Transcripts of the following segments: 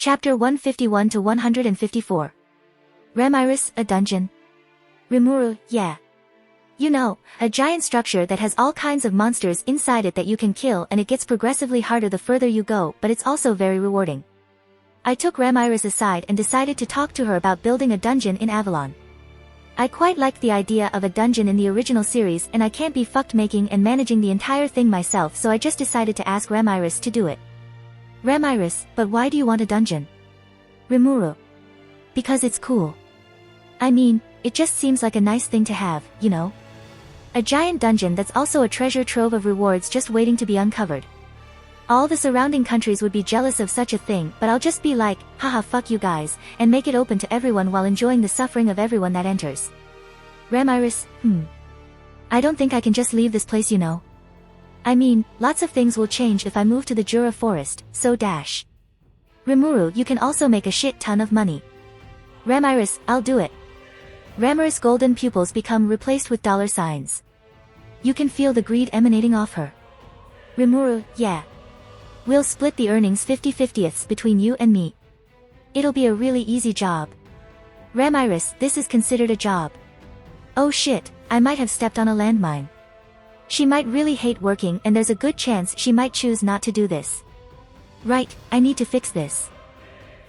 Chapter 151 to 154. Ramiris, a dungeon. Rimuru, yeah. You know, a giant structure that has all kinds of monsters inside it that you can kill, and it gets progressively harder the further you go, but it's also very rewarding. I took Ramiris aside and decided to talk to her about building a dungeon in Avalon. I quite liked the idea of a dungeon in the original series, and I can't be fucked making and managing the entire thing myself, so I just decided to ask Ramiris to do it. Ramiris, but why do you want a dungeon? Rimuru. Because it's cool. I mean, it just seems like a nice thing to have, you know? A giant dungeon that's also a treasure trove of rewards just waiting to be uncovered. All the surrounding countries would be jealous of such a thing, but I'll just be like, haha fuck you guys, and make it open to everyone while enjoying the suffering of everyone that enters. Ramiris, I don't think I can just leave this place, you know? I mean, lots of things will change if I move to the Jura forest, so dash. Rimuru, you can also make a shit ton of money. Ramiris, I'll do it. Ramiris' golden pupils become replaced with dollar signs. You can feel the greed emanating off her. Rimuru, yeah. We'll split the earnings 50/50ths between you and me. It'll be a really easy job. Ramiris, this is considered a job. Oh shit, I might have stepped on a landmine. She might really hate working, and there's a good chance she might choose not to do this. Right, I need to fix this.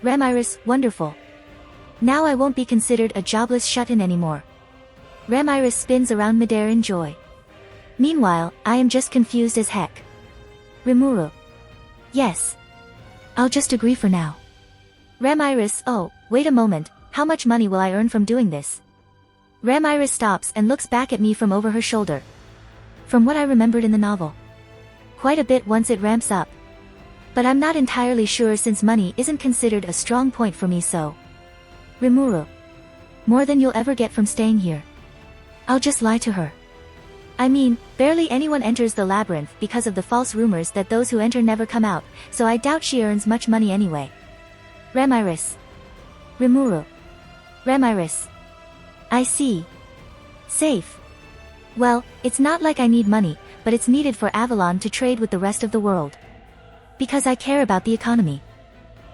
Ramiris, wonderful. Now I won't be considered a jobless shut-in anymore. Ramiris spins around midair in joy. Meanwhile, I am just confused as heck. Rimuru. Yes. I'll just agree for now. Ramiris, oh, wait a moment, how much money will I earn from doing this? Ramiris stops and looks back at me from over her shoulder. From what I remembered in the novel. Quite a bit once it ramps up. But I'm not entirely sure since money isn't considered a strong point for me, so. Rimuru. More than you'll ever get from staying here. I'll just lie to her. I mean, barely anyone enters the labyrinth because of the false rumors that those who enter never come out, so I doubt she earns much money anyway. Ramiris. Rimuru. Ramiris. I see. Safe. Well, it's not like I need money, but it's needed for Avalon to trade with the rest of the world. Because I care about the economy.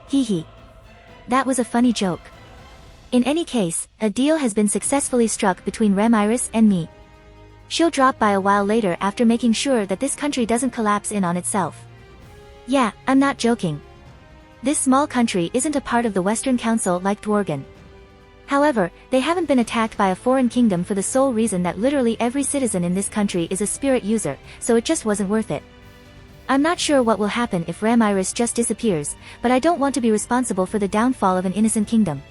Hee hee. That was a funny joke. In any case, a deal has been successfully struck between Ramiris and me. She'll drop by a while later after making sure that this country doesn't collapse in on itself. Yeah, I'm not joking. This small country isn't a part of the Western Council like Dworgen. However, they haven't been attacked by a foreign kingdom for the sole reason that literally every citizen in this country is a spirit user, so it just wasn't worth it. I'm not sure what will happen if Ramiris just disappears, but I don't want to be responsible for the downfall of an innocent kingdom.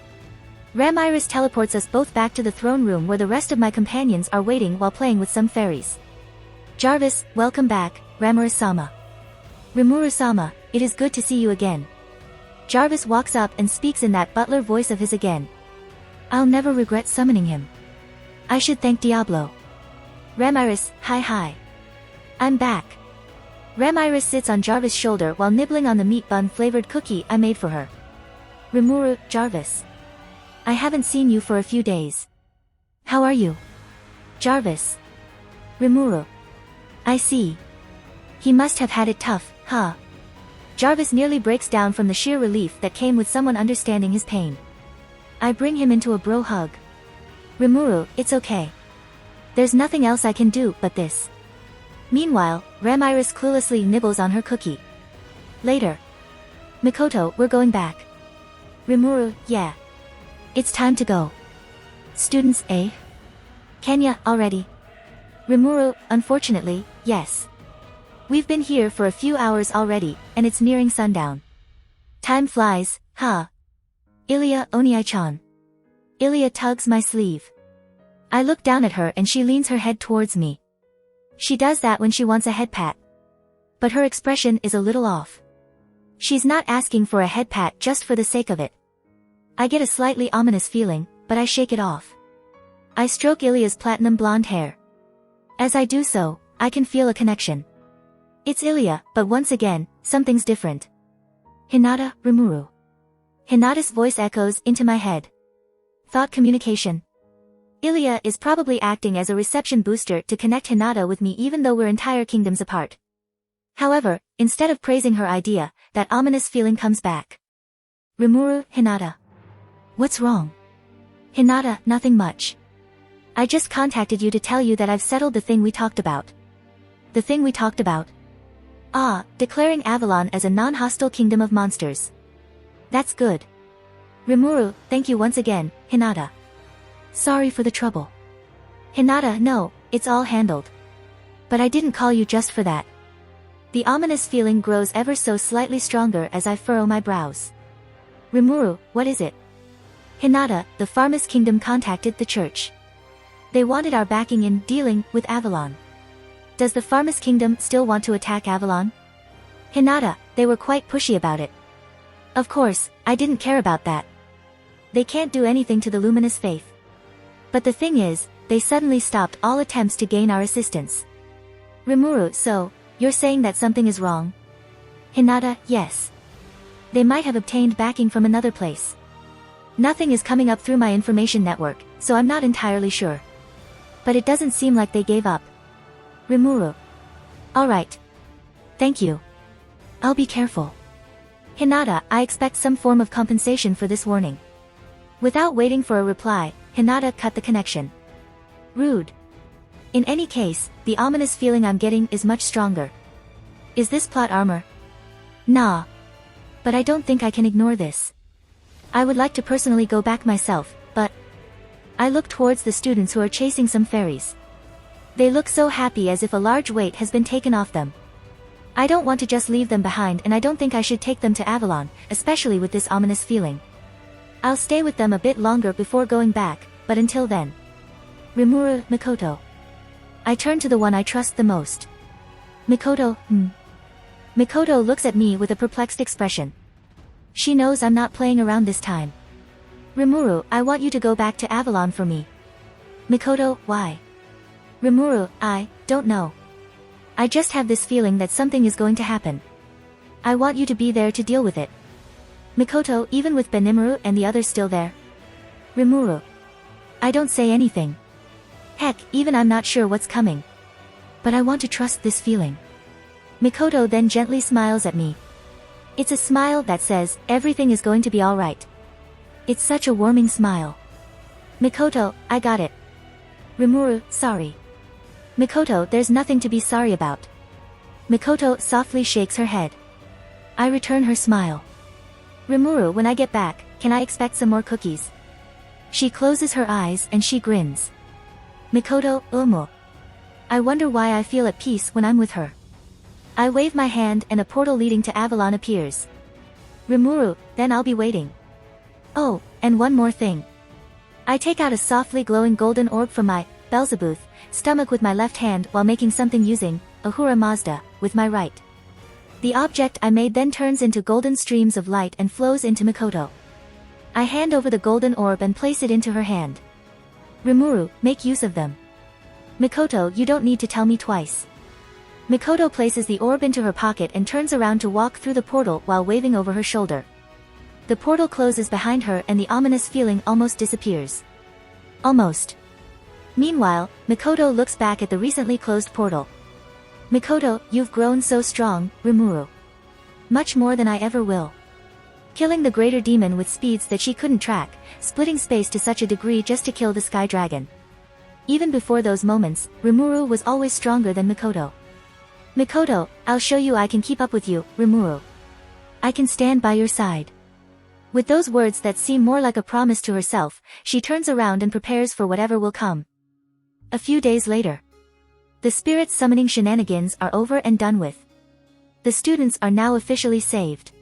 Ramiris teleports us both back to the throne room where the rest of my companions are waiting while playing with some fairies. Jarvis, welcome back, Ramiris-sama. Rimuru-sama, it is good to see you again. Jarvis walks up and speaks in that butler voice of his again. I'll never regret summoning him. I should thank Diablo. Ramiris, hi. I'm back. Ramiris sits on Jarvis' shoulder while nibbling on the meat bun-flavored cookie I made for her. Rimuru, Jarvis. I haven't seen you for a few days. How are you? Jarvis. Rimuru. I see. He must have had it tough, huh? Jarvis nearly breaks down from the sheer relief that came with someone understanding his pain. I bring him into a bro hug. Rimuru, it's okay. There's nothing else I can do but this. Meanwhile, Ramiris cluelessly nibbles on her cookie. Later. Mikoto, we're going back. Rimuru, yeah. It's time to go. Students, eh? Kenya, already? Rimuru, unfortunately, yes. We've been here for a few hours already, and it's nearing sundown. Time flies, huh? Ilya, Oniai-chan. Ilya tugs my sleeve. I look down at her and she leans her head towards me. She does that when she wants a head pat. But her expression is a little off. She's not asking for a head pat just for the sake of it. I get a slightly ominous feeling, but I shake it off. I stroke Ilya's platinum blonde hair. As I do so, I can feel a connection. It's Ilya, but once again, something's different. Hinata, Rimuru. Hinata's voice echoes into my head. Thought communication. Ilya is probably acting as a reception booster to connect Hinata with me even though we're entire kingdoms apart. However, instead of praising her idea, that ominous feeling comes back. Rimuru, Hinata. What's wrong? Hinata, nothing much. I just contacted you to tell you that I've settled the thing we talked about. The thing we talked about? Ah, declaring Avalon as a non-hostile kingdom of monsters. That's good. Rimuru, thank you once again, Hinata. Sorry for the trouble. Hinata, no, it's all handled. But I didn't call you just for that. The ominous feeling grows ever so slightly stronger as I furrow my brows. Rimuru, what is it? Hinata, the Pharmas Kingdom contacted the church. They wanted our backing in dealing with Avalon. Does the Pharmas Kingdom still want to attack Avalon? Hinata, they were quite pushy about it. Of course, I didn't care about that. They can't do anything to the luminous faith. But the thing is, they suddenly stopped all attempts to gain our assistance. Rimuru, so, you're saying that something is wrong? Hinata, yes. They might have obtained backing from another place. Nothing is coming up through my information network, so I'm not entirely sure. But it doesn't seem like they gave up. Rimuru. Alright. Thank you. I'll be careful. Hinata, I expect some form of compensation for this warning. Without waiting for a reply, Hinata cut the connection. Rude. In any case, the ominous feeling I'm getting is much stronger. Is this plot armor? Nah. But I don't think I can ignore this. I would like to personally go back myself, but... I look towards the students who are chasing some fairies. They look so happy as if a large weight has been taken off them. I don't want to just leave them behind, and I don't think I should take them to Avalon, especially with this ominous feeling. I'll stay with them a bit longer before going back, but until then. Rimuru, Mikoto. I turn to the one I trust the most. Mikoto, Mikoto looks at me with a perplexed expression. She knows I'm not playing around this time. Rimuru, I want you to go back to Avalon for me. Mikoto, why? Rimuru, I don't know. I just have this feeling that something is going to happen. I want you to be there to deal with it. Mikoto, even with Benimaru and the others still there? Rimuru. I don't say anything. Heck, even I'm not sure what's coming. But I want to trust this feeling. Mikoto then gently smiles at me. It's a smile that says, everything is going to be alright. It's such a warming smile. Mikoto, I got it. Rimuru, sorry. Mikoto, there's nothing to be sorry about. Mikoto softly shakes her head. I return her smile. Rimuru, when I get back, can I expect some more cookies? She closes her eyes and she grins. Mikoto, umu. I wonder why I feel at peace when I'm with her. I wave my hand and a portal leading to Avalon appears. Rimuru, then I'll be waiting. Oh, and one more thing. I take out a softly glowing golden orb from my Beelzebub stomach with my left hand while making something using Ahura Mazda with my right. The object I made then turns into golden streams of light and flows into Mikoto. I hand over the golden orb and place it into her hand. Rimuru, make use of them. Mikoto, you don't need to tell me twice. Mikoto places the orb into her pocket and turns around to walk through the portal while waving over her shoulder. The portal closes behind her and the ominous feeling almost disappears. Almost. Meanwhile, Mikoto looks back at the recently closed portal. Mikoto, you've grown so strong, Rimuru. Much more than I ever will. Killing the greater demon with speeds that she couldn't track, splitting space to such a degree just to kill the sky dragon. Even before those moments, Rimuru was always stronger than Mikoto. Mikoto, I'll show you I can keep up with you, Rimuru. I can stand by your side. With those words that seem more like a promise to herself, she turns around and prepares for whatever will come. A few days later. The spirit summoning shenanigans are over and done with. The students are now officially saved.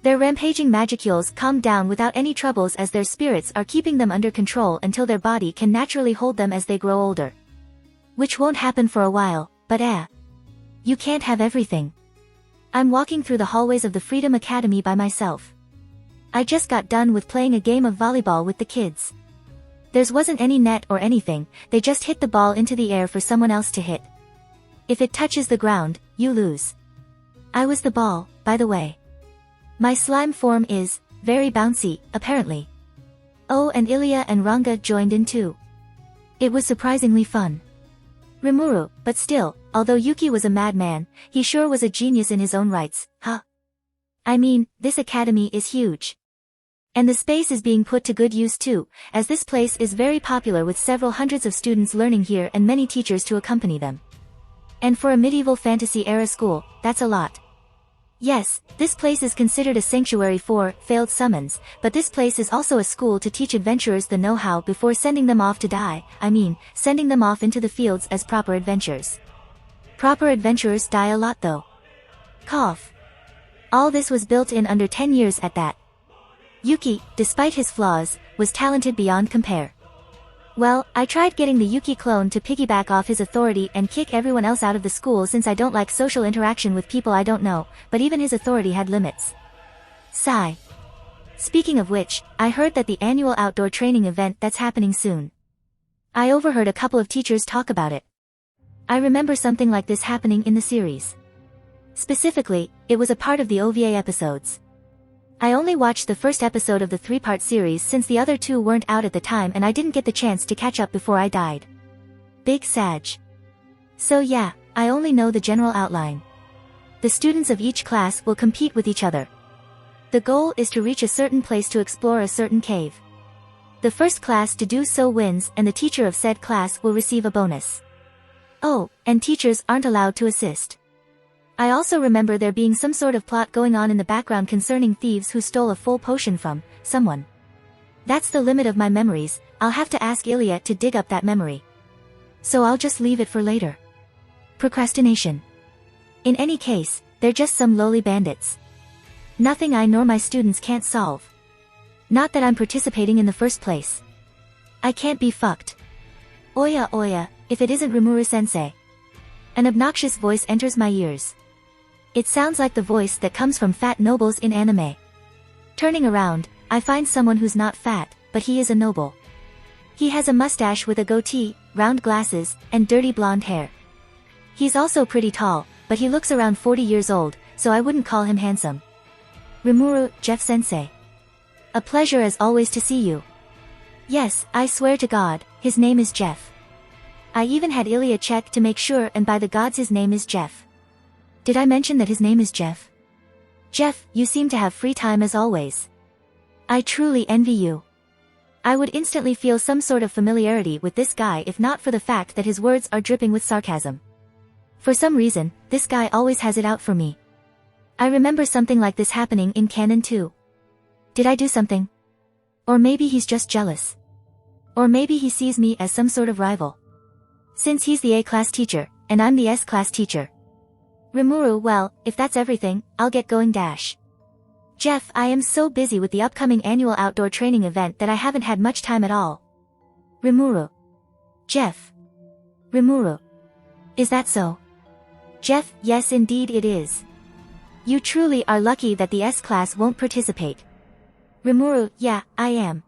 Their rampaging magicules calm down without any troubles as their spirits are keeping them under control until their body can naturally hold them as they grow older. Which won't happen for a while, but you can't have everything. I'm walking through the hallways of the Freedom Academy by myself. I just got done with playing a game of volleyball with the kids. There wasn't any net or anything, they just hit the ball into the air for someone else to hit. If it touches the ground, you lose. I was the ball, by the way. My slime form is very bouncy, apparently. Oh, and Ilya and Ranga joined in too. It was surprisingly fun. Rimuru, but still, although Yuki was a madman, he sure was a genius in his own rights, huh? I mean, this academy is huge. And the space is being put to good use too, as this place is very popular with several hundreds of students learning here and many teachers to accompany them. And for a medieval fantasy-era school, that's a lot. Yes, this place is considered a sanctuary for failed summons, but this place is also a school to teach adventurers the know-how before sending them off to die, sending them off into the fields as proper adventurers. Proper adventurers die a lot though. Cough. All this was built in under 10 years at that. Yuki, despite his flaws, was talented beyond compare. Well, I tried getting the Yuki clone to piggyback off his authority and kick everyone else out of the school since I don't like social interaction with people I don't know, but even his authority had limits. Sigh. Speaking of which, I heard that the annual outdoor training event that's happening soon. I overheard a couple of teachers talk about it. I remember something like this happening in the series. Specifically, it was a part of the OVA episodes. I only watched the first episode of the 3-part series since the other 2 weren't out at the time and I didn't get the chance to catch up before I died. Big Sag. So yeah, I only know the general outline. The students of each class will compete with each other. The goal is to reach a certain place to explore a certain cave. The first class to do so wins and the teacher of said class will receive a bonus. Oh, and teachers aren't allowed to assist. I also remember there being some sort of plot going on in the background concerning thieves who stole a full potion from someone. That's the limit of my memories, I'll have to ask Ilya to dig up that memory. So I'll just leave it for later. Procrastination. In any case, they're just some lowly bandits. Nothing I nor my students can't solve. Not that I'm participating in the first place. I can't be fucked. Oya oya, if it isn't Rimuru-sensei. An obnoxious voice enters my ears. It sounds like the voice that comes from fat nobles in anime. Turning around, I find someone who's not fat, but he is a noble. He has a mustache with a goatee, round glasses, and dirty blonde hair. He's also pretty tall, but he looks around 40 years old, so I wouldn't call him handsome. Rimuru, Jeff-sensei. A pleasure as always to see you. Yes, I swear to God, his name is Jeff. I even had Ilya check to make sure and by the gods his name is Jeff. Did I mention that his name is Jeff? Jeff, you seem to have free time as always. I truly envy you. I would instantly feel some sort of familiarity with this guy if not for the fact that his words are dripping with sarcasm. For some reason, this guy always has it out for me. I remember something like this happening in canon too. Did I do something? Or maybe he's just jealous. Or maybe he sees me as some sort of rival. Since he's the A-class teacher, and I'm the S-class teacher. Rimuru, well, if that's everything, I'll get going dash. Jeff, I am so busy with the upcoming annual outdoor training event that I haven't had much time at all. Rimuru. Jeff. Rimuru. Is that so? Jeff, yes indeed it is. You truly are lucky that the S-class won't participate. Rimuru, yeah, I am.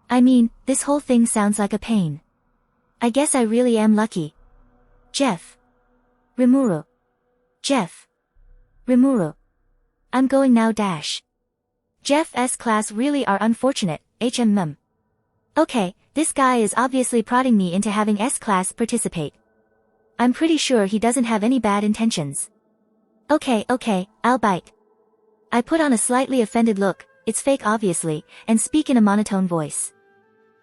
I mean, this whole thing sounds like a pain. I guess I really am lucky. Jeff. Rimuru. Jeff. Rimuru. I'm going now dash. Jeff S-class really are unfortunate, HMM. Okay, this guy is obviously prodding me into having S-class participate. I'm pretty sure he doesn't have any bad intentions. Okay, I'll bite. I put on a slightly offended look, it's fake obviously, and speak in a monotone voice.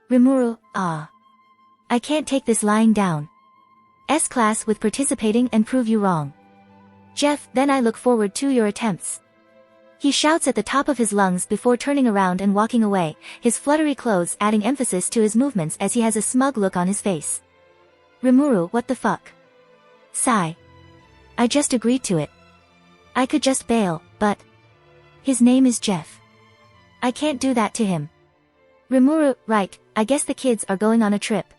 Rimuru, ah. I can't take this lying down. S-class with participating and prove you wrong. Jeff, then I look forward to your attempts. He shouts at the top of his lungs before turning around and walking away, his fluttery clothes adding emphasis to his movements as he has a smug look on his face. Rimuru, what the fuck? Sigh. I just agreed to it. I could just bail, but... His name is Jeff. I can't do that to him. Rimuru, right, I guess the kids are going on a trip.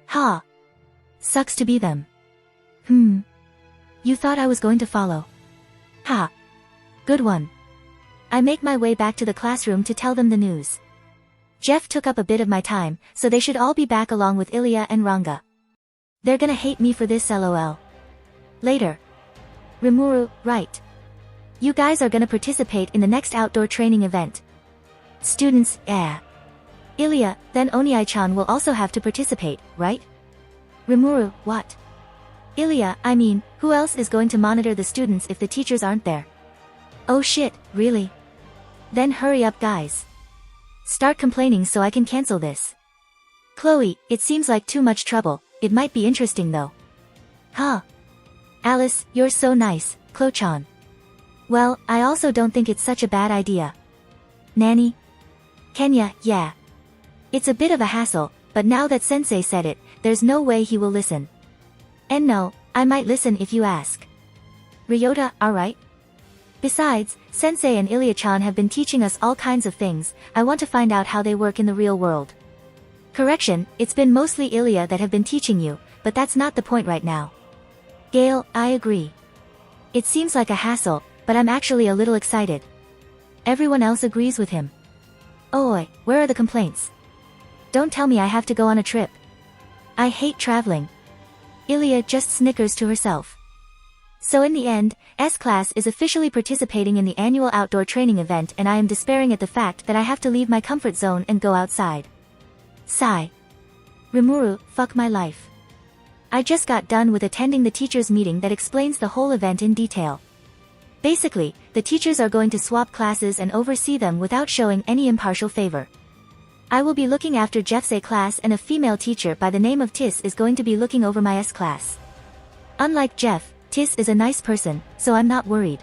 Ha. Sucks to be them. You thought I was going to follow. Ha. Good one. I make my way back to the classroom to tell them the news. Jeff took up a bit of my time, so they should all be back along with Ilya and Ranga. They're gonna hate me for this lol. Later. Rimuru, right. You guys are gonna participate in the next outdoor training event. Students, yeah. Ilya, then Oniai-chan will also have to participate, right? Rimuru, what? Ilya, I mean, who else is going to monitor the students if the teachers aren't there? Oh shit, really? Then hurry up guys. Start complaining so I can cancel this. Chloe, it seems like too much trouble, it might be interesting though. Huh. Alice, you're so nice, Chloe-chan. Well, I also don't think it's such a bad idea. Nanny? Kenya, yeah. It's a bit of a hassle, but now that sensei said it, there's no way he will listen. And no, I might listen if you ask. Ryota, alright? Besides, sensei and Ilya-chan have been teaching us all kinds of things, I want to find out how they work in the real world. Correction, it's been mostly Ilya that have been teaching you, but that's not the point right now. Gale, I agree. It seems like a hassle, but I'm actually a little excited. Everyone else agrees with him. Oi, where are the complaints? Don't tell me I have to go on a trip. I hate traveling. Ilya just snickers to herself. So in the end, S-Class is officially participating in the annual outdoor training event and I am despairing at the fact that I have to leave my comfort zone and go outside. Sigh. Rimuru, fuck my life. I just got done with attending the teachers' meeting that explains the whole event in detail. Basically, the teachers are going to swap classes and oversee them without showing any impartial favor. I will be looking after Jeff's A class and a female teacher by the name of Tis is going to be looking over my S class. Unlike Jeff, Tis is a nice person, so I'm not worried.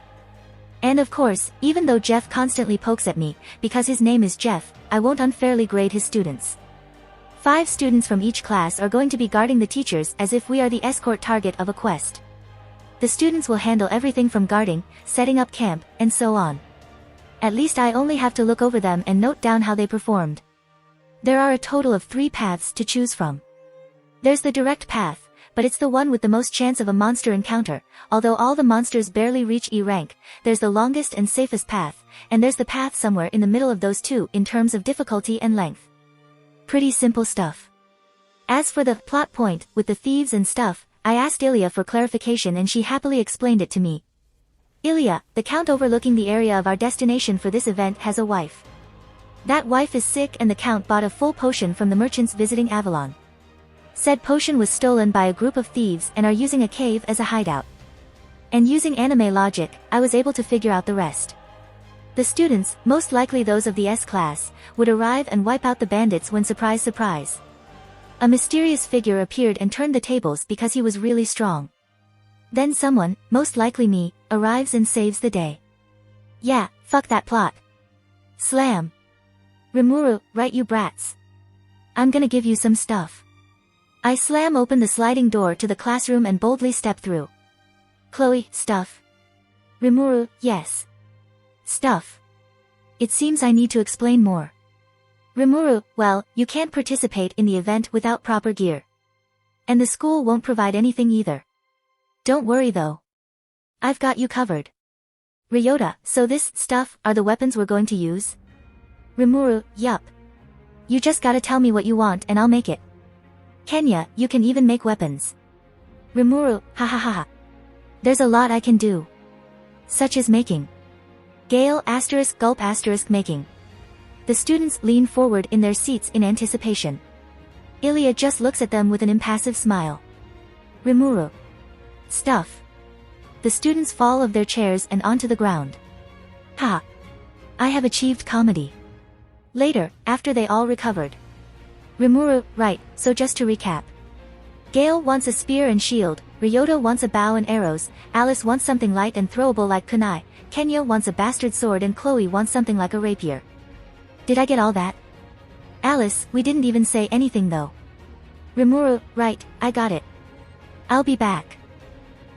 And of course, even though Jeff constantly pokes at me, because his name is Jeff, I won't unfairly grade his students. 5 students from each class are going to be guarding the teachers as if we are the escort target of a quest. The students will handle everything from guarding, setting up camp, and so on. At least I only have to look over them and note down how they performed. There are a total of 3 paths to choose from. There's the direct path, but it's the one with the most chance of a monster encounter, although all the monsters barely reach E rank. There's the longest and safest path, and there's the path somewhere in the middle of those two in terms of difficulty and length. Pretty simple stuff. As for the plot point with the thieves and stuff, I asked Ilya for clarification and she happily explained it to me. Ilya, the count overlooking the area of our destination for this event has a wife. That wife is sick and the count bought a full potion from the merchants visiting Avalon. Said potion was stolen by a group of thieves and are using a cave as a hideout. And using anime logic, I was able to figure out the rest. The students, most likely those of the S class, would arrive and wipe out the bandits when surprise surprise. A mysterious figure appeared and turned the tables because he was really strong. Then someone, most likely me, arrives and saves the day. Yeah, fuck that plot. Slam. Rimuru, right you brats. I'm gonna give you some stuff. I slam open the sliding door to the classroom and boldly step through. Chloe, stuff. Rimuru, yes. Stuff. It seems I need to explain more. Rimuru, well, you can't participate in the event without proper gear. And the school won't provide anything either. Don't worry though. I've got you covered. Ryota, so this stuff are the weapons we're going to use? Rimuru, yup. You just gotta tell me what you want and I'll make it. Kenya, you can even make weapons. Rimuru, ha ha ha ha. There's a lot I can do. Such as making. Gale ** gulp * making. The students lean forward in their seats in anticipation. Ilya just looks at them with an impassive smile. Rimuru. Stuff. The students fall of their chairs and onto the ground. Ha. I have achieved comedy. Later, after they all recovered. Rimuru, right, so just to recap. Gale wants a spear and shield, Ryota wants a bow and arrows, Alice wants something light and throwable like kunai, Kenya wants a bastard sword and Chloe wants something like a rapier. Did I get all that? Alice, we didn't even say anything though. Rimuru, right, I got it. I'll be back.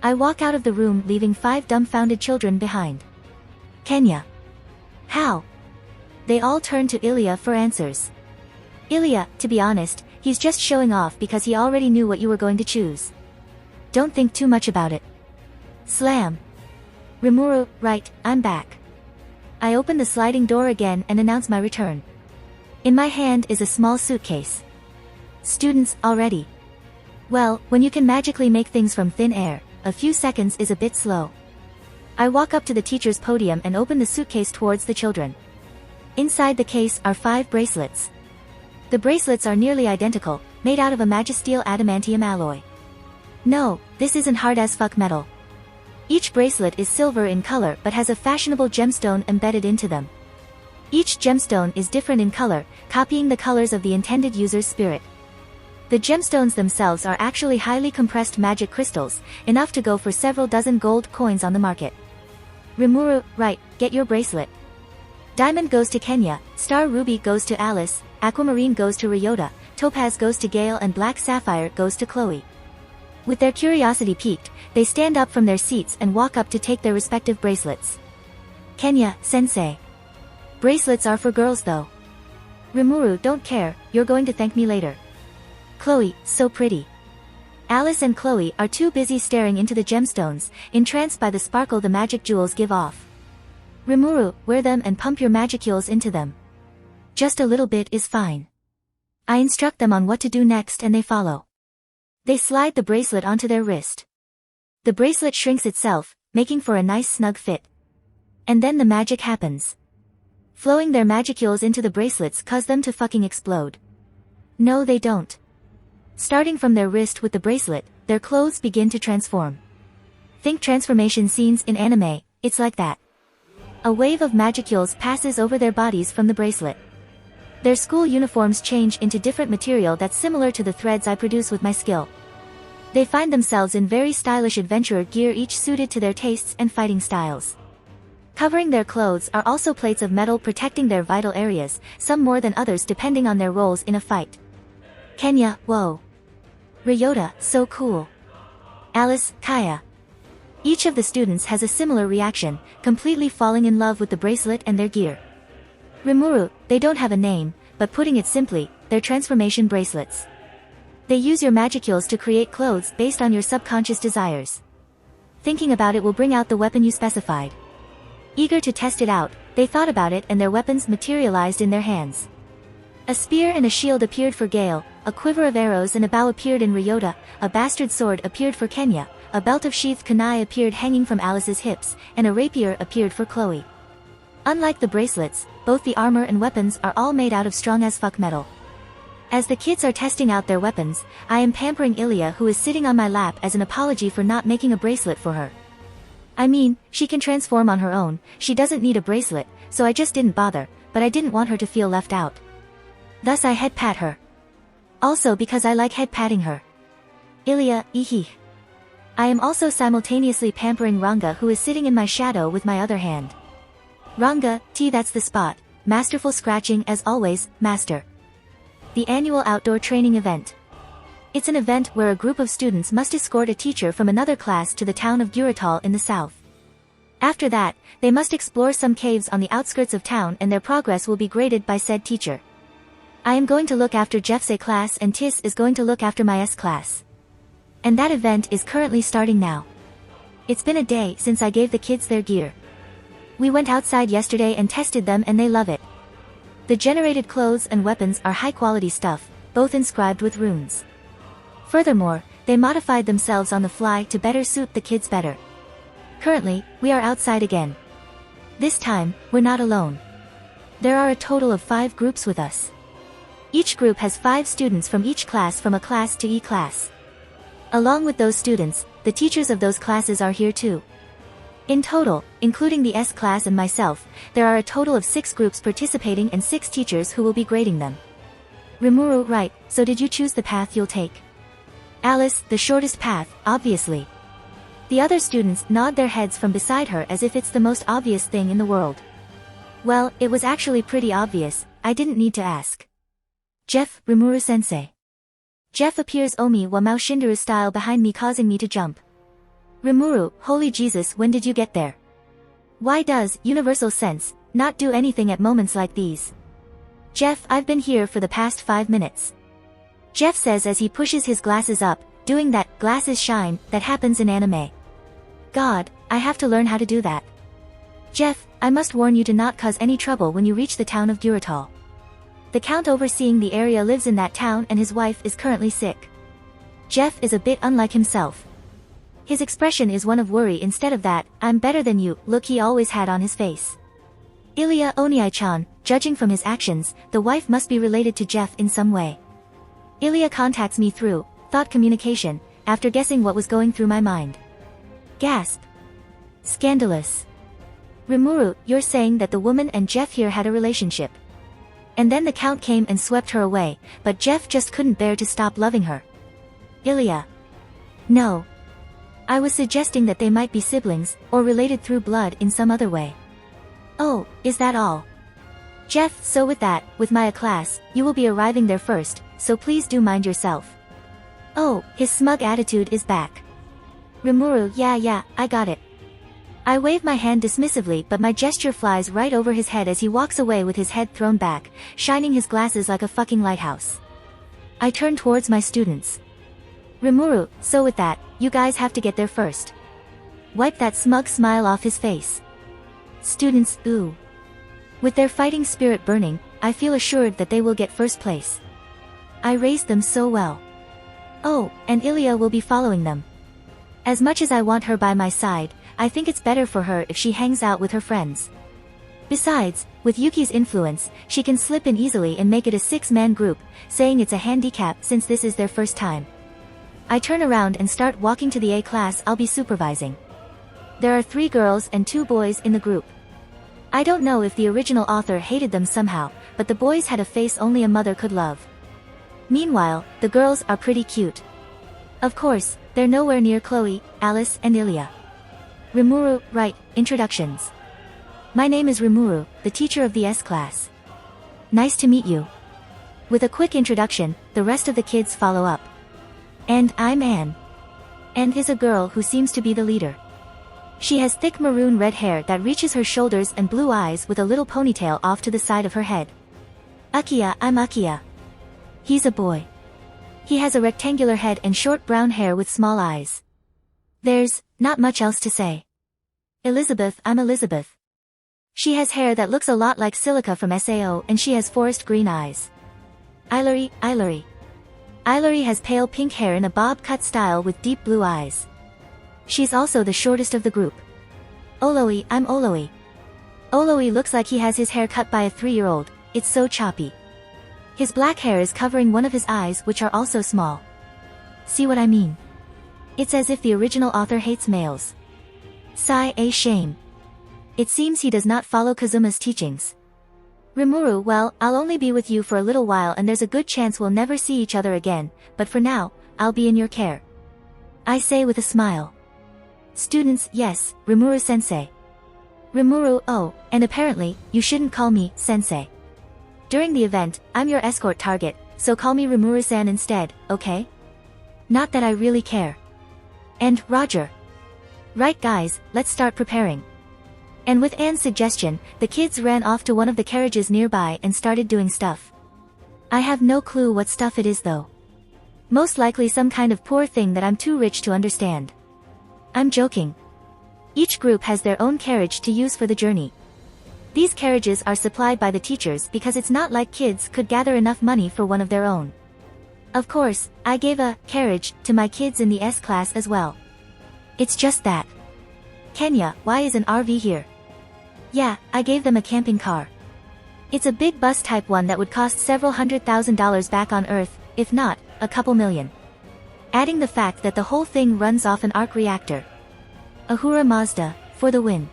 I walk out of the room leaving 5 dumbfounded children behind. Kenya. How? They all turn to Ilya for answers. Ilya, to be honest, he's just showing off because he already knew what you were going to choose. Don't think too much about it. Slam. Rimuru, right, I'm back. I open the sliding door again and announce my return. In my hand is a small suitcase. Students, already. Well, when you can magically make things from thin air, a few seconds is a bit slow. I walk up to the teacher's podium and open the suitcase towards the children. Inside the case are 5 bracelets. The bracelets are nearly identical, made out of a magisteel adamantium alloy. No, this isn't hard as fuck metal. Each bracelet is silver in color but has a fashionable gemstone embedded into them. Each gemstone is different in color, copying the colors of the intended user's spirit. The gemstones themselves are actually highly compressed magic crystals, enough to go for several dozen gold coins on the market. Rimuru, right, get your bracelet. Diamond goes to Kenya, Star Ruby goes to Alice, Aquamarine goes to Ryota, Topaz goes to Gale, and Black Sapphire goes to Chloe. With their curiosity piqued, they stand up from their seats and walk up to take their respective bracelets. Kenya, sensei. Bracelets are for girls though. Rimuru, don't care, you're going to thank me later. Chloe, so pretty. Alice and Chloe are too busy staring into the gemstones, entranced by the sparkle the magic jewels give off. Rimuru, wear them and pump your magicules into them. Just a little bit is fine. I instruct them on what to do next and they follow. They slide the bracelet onto their wrist. The bracelet shrinks itself, making for a nice snug fit. And then the magic happens. Flowing their magicules into the bracelets cause them to fucking explode. No, they don't. Starting from their wrist with the bracelet, their clothes begin to transform. Think transformation scenes in anime, it's like that. A wave of magicules passes over their bodies from the bracelet. Their school uniforms change into different material that's similar to the threads I produce with my skill. They find themselves in very stylish adventurer gear, each suited to their tastes and fighting styles. Covering their clothes are also plates of metal protecting their vital areas, some more than others depending on their roles in a fight. Kenya, whoa. Ryota, so cool. Alice, Kaya. Each of the students has a similar reaction, completely falling in love with the bracelet and their gear. Rimuru, they don't have a name, but putting it simply, they're transformation bracelets. They use your magicules to create clothes based on your subconscious desires. Thinking about it will bring out the weapon you specified. Eager to test it out, they thought about it and their weapons materialized in their hands. A spear and a shield appeared for Gale, a quiver of arrows and a bow appeared in Ryota, a bastard sword appeared for Kenya, a belt of sheathed kunai appeared hanging from Alice's hips, and a rapier appeared for Chloe. Unlike the bracelets, both the armor and weapons are all made out of strong as fuck metal. As the kids are testing out their weapons, I am pampering Ilya, who is sitting on my lap as an apology for not making a bracelet for her. I mean, she can transform on her own, she doesn't need a bracelet, so I just didn't bother, but I didn't want her to feel left out. Thus I head pat her. Also because I like head patting her. Ilya, eehee. I am also simultaneously pampering Ranga, who is sitting in my shadow with my other hand. Ranga, that's the spot. Masterful scratching as always, master. The annual outdoor training event. It's an event where a group of students must escort a teacher from another class to the town of Guratal in the south. After that, they must explore some caves on the outskirts of town and their progress will be graded by said teacher. I am going to look after Jeff's A class and Tis is going to look after my S class. And that event is currently starting now. It's been a day since I gave the kids their gear. We went outside yesterday and tested them and they love it. The generated clothes and weapons are high quality stuff, both inscribed with runes. Furthermore, they modified themselves on the fly to better suit the kids better. Currently, we are outside again. This time, we're not alone. There are a total of 5 groups with us. Each group has 5 students from each class from a class to E class. Along with those students, the teachers of those classes are here too. In total, including the S class and myself, there are a total of 6 groups participating and 6 teachers who will be grading them. Rimuru, right, so did you choose the path you'll take? Alice, the shortest path, obviously. The other students nod their heads from beside her as if it's the most obvious thing in the world. Well, it was actually pretty obvious, I didn't need to ask. Jeff, Rimuru-sensei. Jeff appears Omi wa Mao Shinderu style behind me, causing me to jump. Rimuru, holy Jesus, when did you get there? Why does universal sense not do anything at moments like these? Jeff, I've been here for the past 5 minutes. Jeff says as he pushes his glasses up, doing that glasses shine that happens in anime. God, I have to learn how to do that. Jeff, I must warn you to not cause any trouble when you reach the town of Guratal. The count overseeing the area lives in that town and his wife is currently sick. Jeff is a bit unlike himself. His expression is one of worry instead of that I'm better than you look he always had on his face. Ilya Oniai-chan, judging from his actions, the wife must be related to Jeff in some way. Ilya contacts me through thought communication, after guessing what was going through my mind. Gasp. Scandalous. Rimuru, you're saying that the woman and Jeff here had a relationship. And then the count came and swept her away, but Jeff just couldn't bear to stop loving her. Ilya. No. I was suggesting that they might be siblings, or related through blood in some other way. Oh, is that all? Jeff, so with my class, you will be arriving there first, so please do mind yourself. Oh, his smug attitude is back. Rimuru, yeah, I got it. I wave my hand dismissively, but my gesture flies right over his head as he walks away with his head thrown back, shining his glasses like a fucking lighthouse. I turn towards my students. Rimuru, so you guys have to get there first. Wipe that smug smile off his face. Students, ooh. With their fighting spirit burning, I feel assured that they will get first place. I raised them so well. Oh, and Ilya will be following them. As much as I want her by my side, I think it's better for her if she hangs out with her friends. Besides, with Yuki's influence, she can slip in easily and make it a 6-man group, saying it's a handicap since this is their first time. I turn around and start walking to the A class I'll be supervising. There are 3 girls and 2 boys in the group. I don't know if the original author hated them somehow, but the boys had a face only a mother could love. Meanwhile, the girls are pretty cute. Of course, they're nowhere near Chloe, Alice and Ilya. Rimuru, right, introductions. My name is Rimuru, the teacher of the S class. Nice to meet you. With a quick introduction, the rest of the kids follow up. And I'm Anne. Anne is a girl who seems to be the leader. She has thick maroon red hair that reaches her shoulders and blue eyes with a little ponytail off to the side of her head. Akiya, I'm Akiya. He's a boy. He has a rectangular head and short brown hair with small eyes. There's not much else to say. Elizabeth, I'm Elizabeth. She has hair that looks a lot like silica from SAO and she has forest green eyes. Ilari. Ilari has pale pink hair in a bob cut style with deep blue eyes. She's also the shortest of the group. Oloi, I'm Oloi. Oloi looks like he has his hair cut by a 3-year-old, it's so choppy. His black hair is covering one of his eyes which are also small. See what I mean? It's as if the original author hates males. Sigh, a shame. It seems he does not follow Kazuma's teachings. Rimuru, well, I'll only be with you for a little while and there's a good chance we'll never see each other again, but for now, I'll be in your care. I say with a smile. Students, yes, Rimuru-sensei. Rimuru, oh, and apparently, you shouldn't call me sensei. During the event, I'm your escort target, so call me Rimuru-san instead, okay? Not that I really care. And, Roger. Right guys, let's start preparing. And with Anne's suggestion, the kids ran off to one of the carriages nearby and started doing stuff. I have no clue what stuff it is though. Most likely some kind of poor thing that I'm too rich to understand. I'm joking. Each group has their own carriage to use for the journey. These carriages are supplied by the teachers because it's not like kids could gather enough money for one of their own. Of course, I gave a carriage to my kids in the S class as well. It's just that. Kenya, why is an RV here? Yeah, I gave them a camping car. It's a big bus type one that would cost several $100,000 back on Earth, if not, a couple million. Adding the fact that the whole thing runs off an arc reactor. Ahura Mazda, for the win.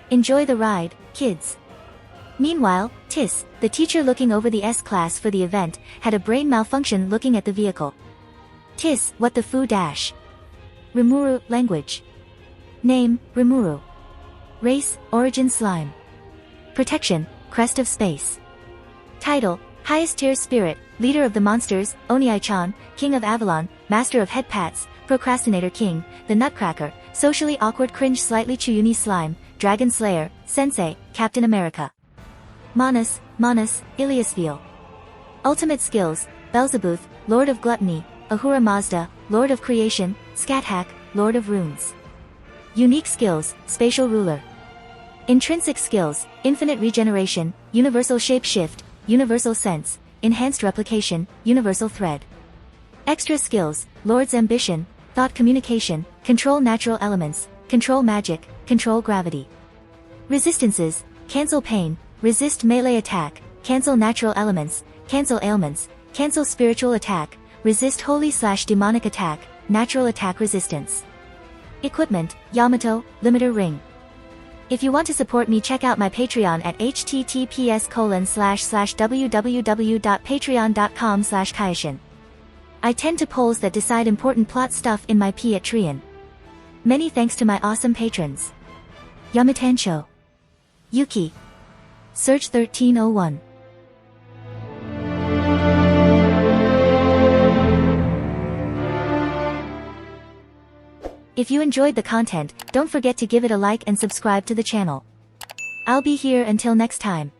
Enjoy the ride, kids. Meanwhile, Tis, the teacher looking over the S class for the event, had a brain malfunction looking at the vehicle. Tis, what the foo dash. Rimuru, language. Name, Rimuru. Race, origin slime. Protection, crest of space. Title, highest tier spirit, leader of the monsters, Oniai-chan, king of Avalon, master of head pats, procrastinator king, the nutcracker, socially awkward cringe slightly Chuyuni slime, dragon slayer, sensei, Captain America. Manus, Iliasville. Ultimate skills, Belzebuth, lord of gluttony, Ahura Mazda, lord of creation, Scathach, lord of runes. Unique skills, spatial ruler. Intrinsic skills, infinite regeneration, universal shapeshift, universal sense, enhanced replication, universal thread. Extra skills, lord's ambition, thought communication, control natural elements, control magic, control gravity. Resistances, cancel pain, resist melee attack, cancel natural elements, cancel ailments, cancel spiritual attack, resist holy/demonic attack, natural attack resistance. Equipment, Yamato, limiter ring. If you want to support me, check out my Patreon at https://www.patreon.com/kaishin. I tend to polls that decide important plot stuff in my Patreon. Many thanks to my awesome patrons. Yamatancho, Yuki, Search 1301. If you enjoyed the content, don't forget to give it a like and subscribe to the channel. I'll be here until next time.